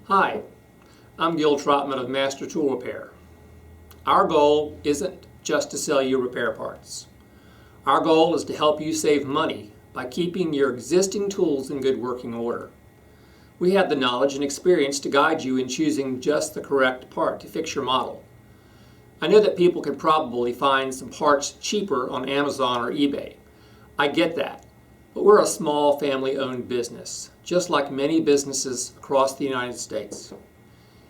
Hi, I'm Gil Trotman of Master Tool Repair. Our goal isn't just to sell you repair parts. Our goal is to help you save money by keeping your existing tools in good working order. We have the knowledge and experience to guide you in choosing just the correct part to fix your model. I know that people can probably find some parts cheaper on Amazon or eBay. I get that, but we're a small family-owned business, just like many businesses across the United States.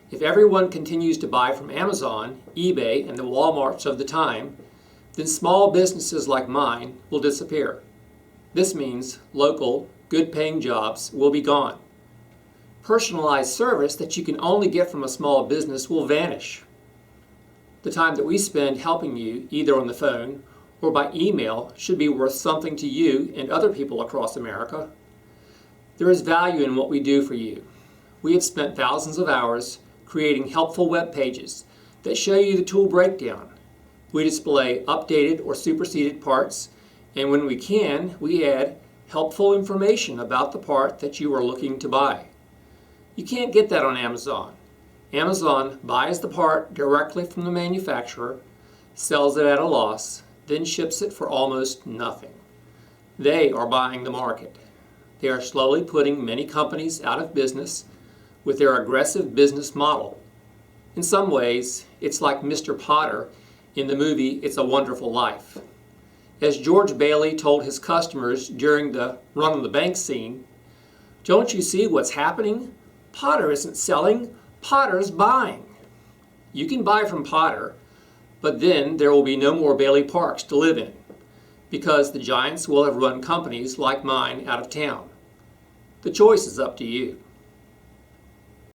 If everyone continues to buy from Amazon, eBay, and the Walmarts of the time, then small businesses like mine will disappear. This means local, good-paying jobs will be gone. Personalized service that you can only get from a small business will vanish. The time that we spend helping you, either on the phone or by email, should be worth something to you and other people across America. There is value in what we do for you. We have spent thousands of hours creating helpful web pages that show you the tool breakdown. We display updated or superseded parts, and when we can, we add helpful information about the part that you are looking to buy. You can't get that on Amazon. Amazon buys the part directly from the manufacturer, sells it at a loss, then ships it for almost nothing. They are buying the market. They are slowly putting many companies out of business with their aggressive business model. In some ways, it's like Mr. Potter in the movie It's a Wonderful Life. As George Bailey told his customers during the run on the bank scene, "Don't you see what's happening? Potter isn't selling, Potter's buying." You can buy from Potter, but then there will be no more Bailey Parks to live in, because the giants will have run companies like mine out of town. The choice is up to you.